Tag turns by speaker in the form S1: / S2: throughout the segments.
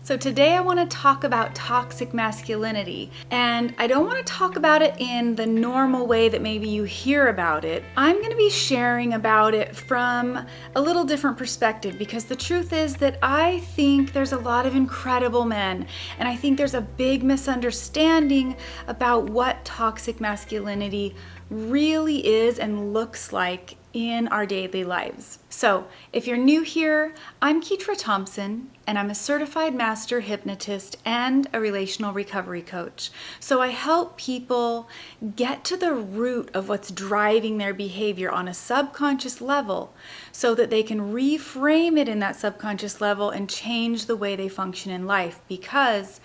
S1: So today I want to talk about toxic masculinity, and I don't want to talk about it in the normal way that maybe you hear about it. I'm going to be sharing about it from a little different perspective, because the truth is that I think there's a lot of incredible men, and I think there's a big misunderstanding about what toxic masculinity really is and looks like in our daily lives. So if you're new here, I'm Ketra Thompson, and I'm a certified master hypnotist and a relational recovery coach. So I help people get to the root of what's driving their behavior on a subconscious level so that they can reframe it in that subconscious level and change the way they function in life, because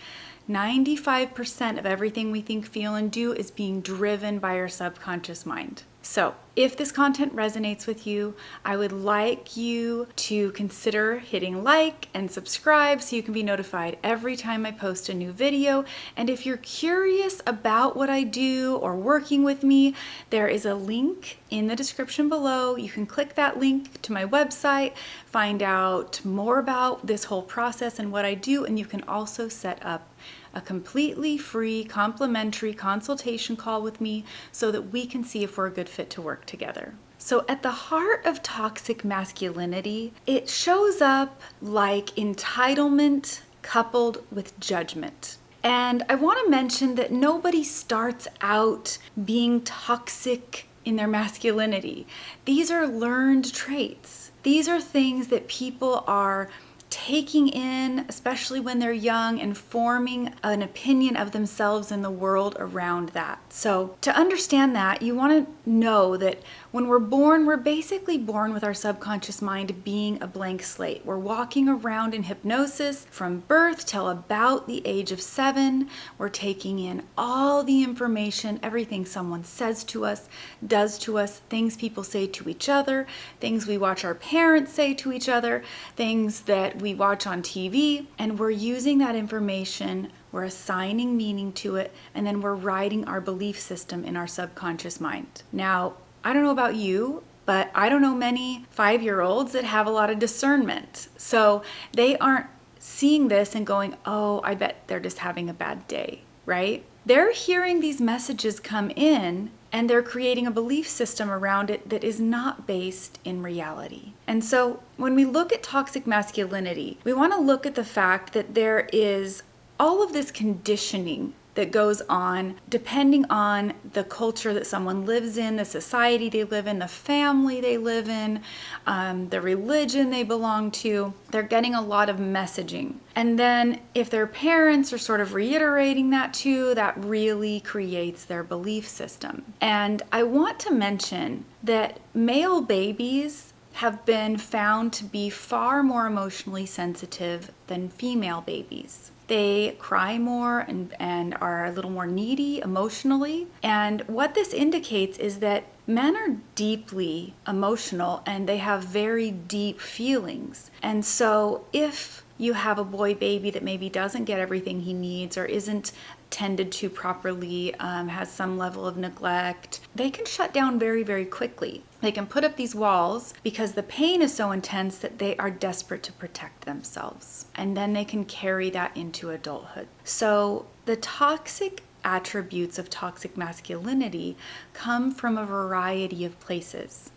S1: 95% of everything we think, feel, and do is being driven by our subconscious mind. So if this content resonates with you, I would like you to consider hitting like and subscribe so you can be notified every time I post a new video. And if you're curious about what I do or working with me, there is a link in the description below. You can click that link to my website, find out more about this whole process and what I do, and you can also set up a completely free complimentary consultation call with me so that we can see if we're a good fit to work together. So at the heart of toxic masculinity, it shows up like entitlement coupled with judgment. And I want to mention that nobody starts out being toxic in their masculinity. These are learned traits. These are things that people are taking in, especially when they're young, and forming an opinion of themselves and the world around that. So to understand that, you want to know that when we're born, we're basically born with our subconscious mind being a blank slate. We're walking around in hypnosis from birth till about the age of 7. We're taking in all the information, everything someone says to us, does to us, things people say to each other, things we watch our parents say to each other, things that we watch on TV, and we're using that information, we're assigning meaning to it, and then we're writing our belief system in our subconscious mind. Now, I don't know about you, but I don't know many 5-year-olds that have a lot of discernment. So they aren't seeing this and going, oh, I bet they're just having a bad day, right? They're hearing these messages come in, and they're creating a belief system around it that is not based in reality. And so when we look at toxic masculinity, we want to look at the fact that there is all of this conditioning that goes on depending on the culture that someone lives in, the society they live in, the family they live in, the religion they belong to. They're getting a lot of messaging. And then if their parents are sort of reiterating that too, that really creates their belief system. And I want to mention that male babies have been found to be far more emotionally sensitive than female babies. They cry more and are a little more needy emotionally. And what this indicates is that men are deeply emotional and they have very deep feelings. And so if you have a boy baby that maybe doesn't get everything he needs or isn't tended to properly, has some level of neglect, they can shut down very, very quickly. They can put up these walls because the pain is so intense that they are desperate to protect themselves. And then they can carry that into adulthood. So the toxic attributes of toxic masculinity come from a variety of places.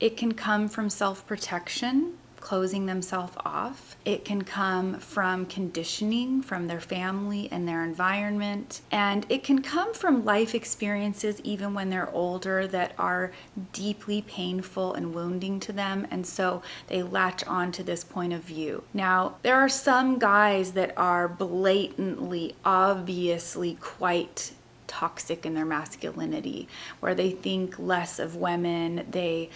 S1: It can come from self-protection, closing themselves off. It can come from conditioning from their family and their environment. And it can come from life experiences, even when they're older, that are deeply painful and wounding to them. And so they latch on to this point of view. Now, there are some guys that are blatantly, obviously quite toxic in their masculinity, where they think less of women, they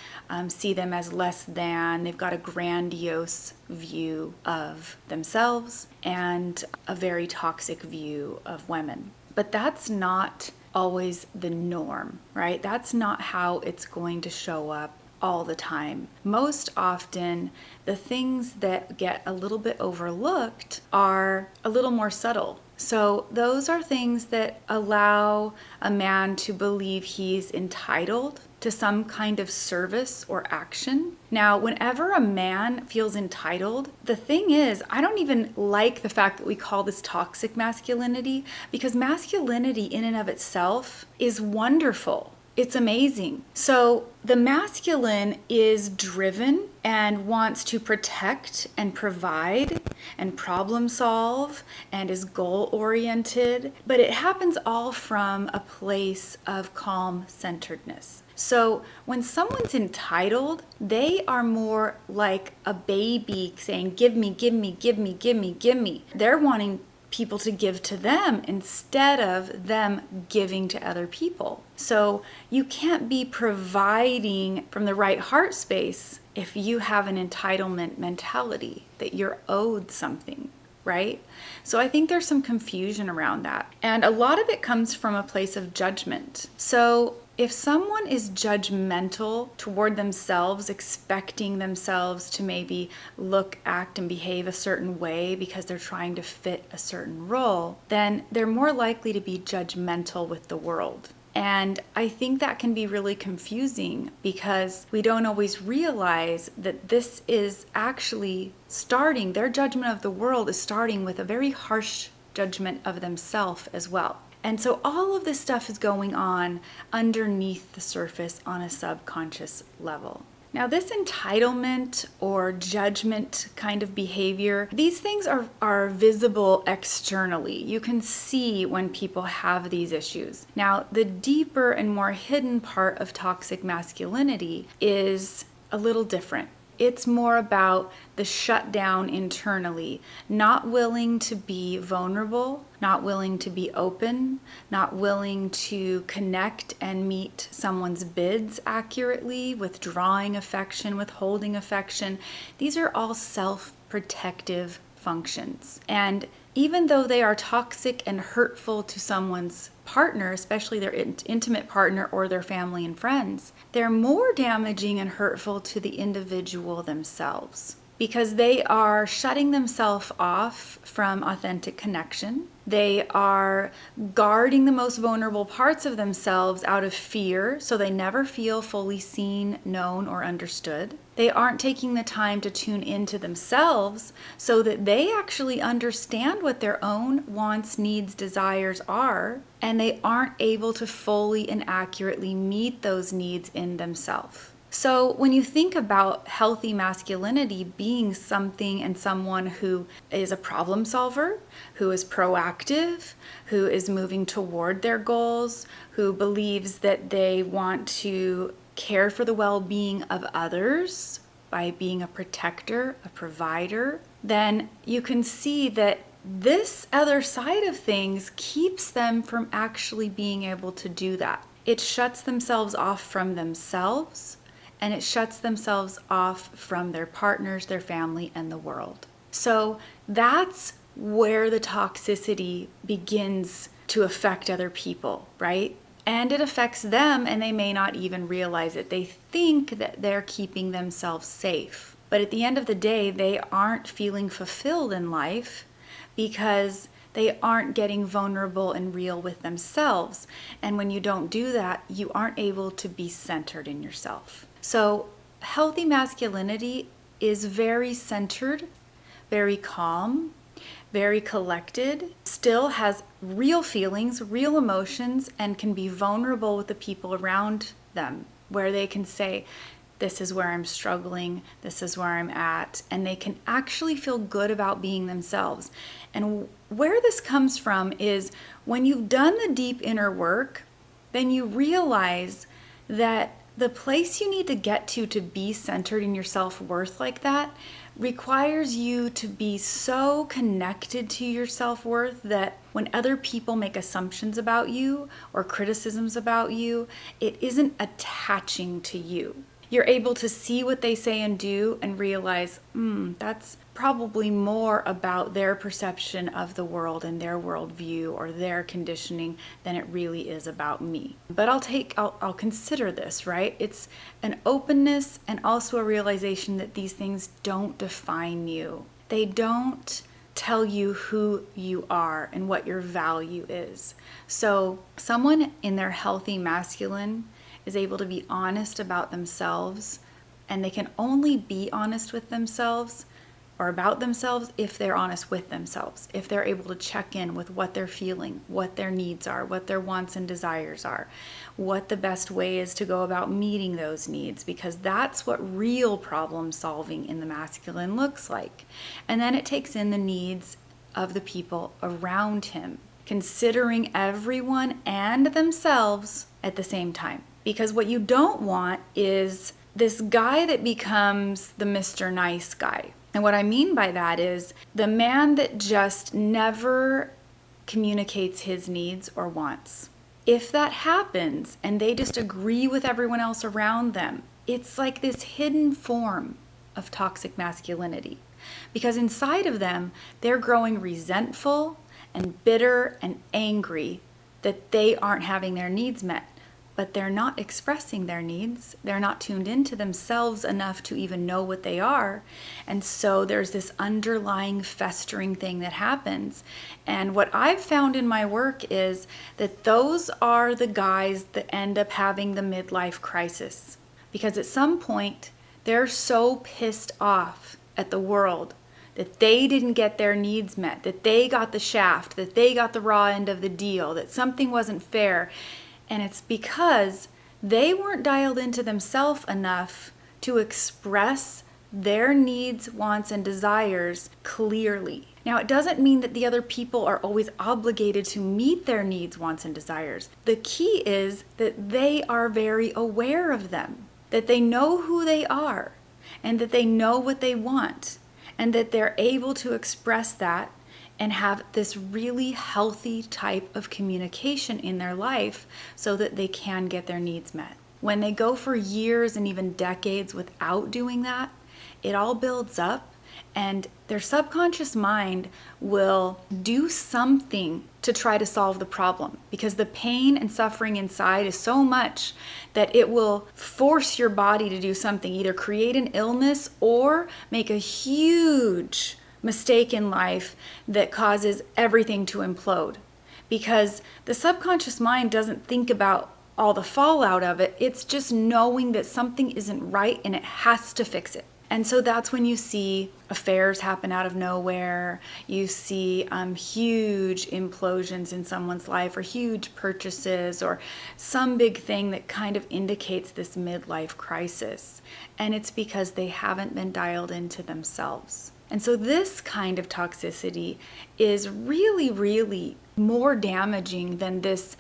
S1: see them as less than, they've got a grandiose view of themselves and a very toxic view of women. But that's not always the norm, right? That's not how it's going to show up all the time. Most often, the things that get a little bit overlooked are a little more subtle. So those are things that allow a man to believe he's entitled to some kind of service or action. Now, whenever a man feels entitled, the thing is, I don't even like the fact that we call this toxic masculinity, because masculinity in and of itself is wonderful. It's amazing. So the masculine is driven and wants to protect and provide and problem solve and is goal oriented, but it happens all from a place of calm centeredness. So when someone's entitled, they are more like a baby saying, give me, give me, give me, give me, give me. They're wanting people to give to them instead of them giving to other people. So you can't be providing from the right heart space if you have an entitlement mentality that you're owed something, right? So I think there's some confusion around that. And a lot of it comes from a place of judgment. So if someone is judgmental toward themselves, expecting themselves to maybe look, act, and behave a certain way because they're trying to fit a certain role, then they're more likely to be judgmental with the world. And I think that can be really confusing because we don't always realize that this is actually starting, their judgment of the world is starting with a very harsh judgment of themselves as well. And so all of this stuff is going on underneath the surface on a subconscious level. Now, this entitlement or judgment kind of behavior, these things are visible externally. You can see when people have these issues. Now, the deeper and more hidden part of toxic masculinity is a little different. It's more about the shutdown internally, not willing to be vulnerable, not willing to be open, not willing to connect and meet someone's bids accurately, withdrawing affection, withholding affection. These are all self-protective functions. And even though they are toxic and hurtful to someone's partner, especially their intimate partner or their family and friends, they're more damaging and hurtful to the individual themselves because they are shutting themselves off from authentic connection. They are guarding the most vulnerable parts of themselves out of fear, so they never feel fully seen, known, or understood. They aren't taking the time to tune into themselves so that they actually understand what their own wants, needs, desires are, and they aren't able to fully and accurately meet those needs in themselves. So when you think about healthy masculinity being something and someone who is a problem solver, who is proactive, who is moving toward their goals, who believes that they want to care for the well-being of others by being a protector, a provider, then you can see that this other side of things keeps them from actually being able to do that. It shuts themselves off from themselves, and it shuts themselves off from their partners, their family, and the world. So that's where the toxicity begins to affect other people, right? And it affects them, and they may not even realize it. They think that they're keeping themselves safe. But at the end of the day, they aren't feeling fulfilled in life because they aren't getting vulnerable and real with themselves. And when you don't do that, you aren't able to be centered in yourself. So healthy masculinity is very centered, very calm, very collected, still has real feelings, real emotions, and can be vulnerable with the people around them, where they can say, this is where I'm struggling, this is where I'm at, and they can actually feel good about being themselves. And where this comes from is when you've done the deep inner work, then you realize that the place you need to get to be centered in your self-worth like that requires you to be so connected to your self-worth that when other people make assumptions about you or criticisms about you, it isn't attaching to you. You're able to see what they say and do and realize, that's probably more about their perception of the world and their worldview or their conditioning than it really is about me. But I'll consider this, right? It's an openness and also a realization that these things don't define you. They don't tell you who you are and what your value is. So someone in their healthy masculine is able to be honest about themselves, and they can only be honest with themselves or about themselves if they're honest with themselves, if they're able to check in with what they're feeling, what their needs are, what their wants and desires are, what the best way is to go about meeting those needs, because that's what real problem solving in the masculine looks like. And then it takes in the needs of the people around him, considering everyone and themselves at the same time. Because what you don't want is this guy that becomes the Mr. Nice guy. And what I mean by that is the man that just never communicates his needs or wants. If that happens and they just agree with everyone else around them, it's like this hidden form of toxic masculinity. Because inside of them, they're growing resentful and bitter and angry that they aren't having their needs met. But they're not expressing their needs. They're not tuned into themselves enough to even know what they are. And so there's this underlying festering thing that happens. And what I've found in my work is that those are the guys that end up having the midlife crisis. Because at some point, they're so pissed off at the world that they didn't get their needs met, that they got the shaft, that they got the raw end of the deal, that something wasn't fair. And it's because they weren't dialed into themselves enough to express their needs, wants, and desires clearly. Now, it doesn't mean that the other people are always obligated to meet their needs, wants, and desires. The key is that they are very aware of them, that they know who they are, and that they know what they want, and that they're able to express that and have this really healthy type of communication in their life so that they can get their needs met. When they go for years and even decades without doing that, it all builds up and their subconscious mind will do something to try to solve the problem, because the pain and suffering inside is so much that it will force your body to do something, either create an illness or make a huge mistake in life that causes everything to implode. Because the subconscious mind doesn't think about all the fallout of it. It's just knowing that something isn't right and it has to fix it. And so that's when you see affairs happen out of nowhere. You see huge implosions in someone's life, or huge purchases, or some big thing that kind of indicates this midlife crisis. And it's because they haven't been dialed into themselves. And so this kind of toxicity is really, really more damaging than this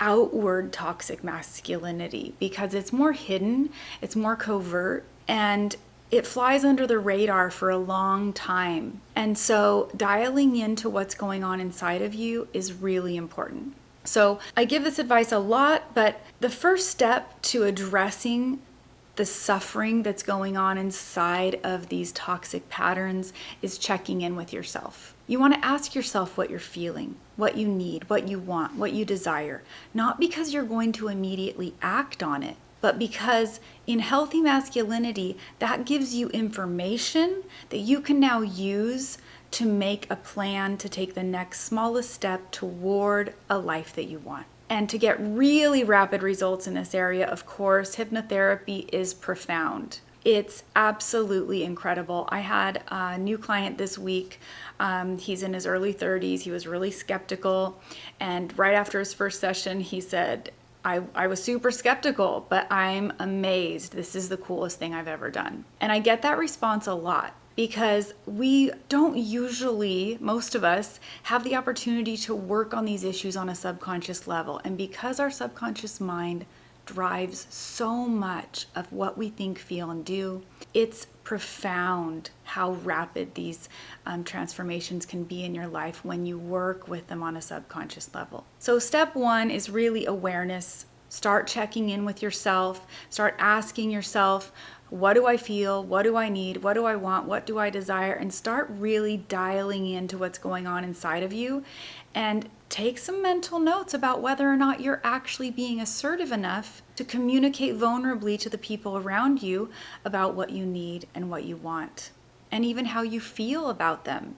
S1: outward toxic masculinity, because it's more hidden, it's more covert, and it flies under the radar for a long time. And so dialing into what's going on inside of you is really important. So I give this advice a lot, but the first step to addressing the suffering that's going on inside of these toxic patterns is checking in with yourself. You want to ask yourself what you're feeling, what you need, what you want, what you desire, not because you're going to immediately act on it, but because in healthy masculinity, that gives you information that you can now use to make a plan to take the next smallest step toward a life that you want. And to get really rapid results in this area, of course, hypnotherapy is profound. It's absolutely incredible. I had a new client this week. He's in his early 30s. He was really skeptical. And right after his first session, he said, I was super skeptical, but I'm amazed. This is the coolest thing I've ever done. And I get that response a lot, because we don't usually, most of us, have the opportunity to work on these issues on a subconscious level. And because our subconscious mind drives so much of what we think, feel, and do, it's profound how rapid these transformations can be in your life when you work with them on a subconscious level. So step one is really awareness. Start checking in with yourself. Start asking yourself, what do I feel? What do I need? What do I want? What do I desire? And start really dialing into what's going on inside of you, and take some mental notes about whether or not you're actually being assertive enough to communicate vulnerably to the people around you about what you need and what you want, and even how you feel about them.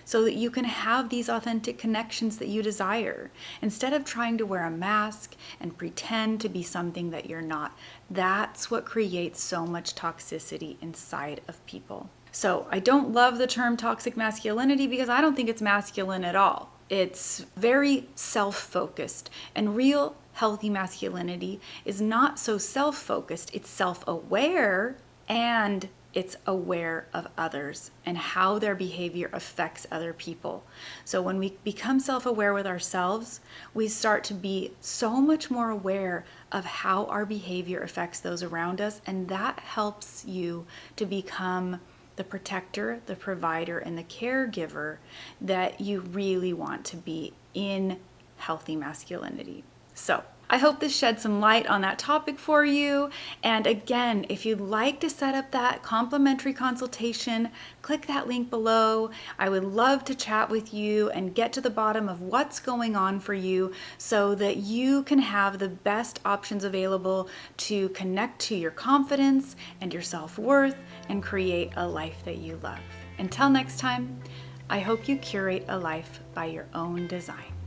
S1: so that you can have these authentic connections that you desire, instead of trying to wear a mask and pretend to be something that you're not. That's what creates so much toxicity inside of people. So I don't love the term toxic masculinity because I don't think it's masculine at all. It's very self-focused, and real healthy masculinity is not so self-focused. It's self-aware, and it's aware of others and how their behavior affects other people. So when we become self-aware with ourselves, we start to be so much more aware of how our behavior affects those around us, and that helps you to become the protector, the provider, and the caregiver that you really want to be in healthy masculinity. So I hope this shed some light on that topic for you. And again, if you'd like to set up that complimentary consultation, click that link below. I would love to chat with you and get to the bottom of what's going on for you so that you can have the best options available to connect to your confidence and your self-worth and create a life that you love. Until next time, I hope you curate a life by your own design.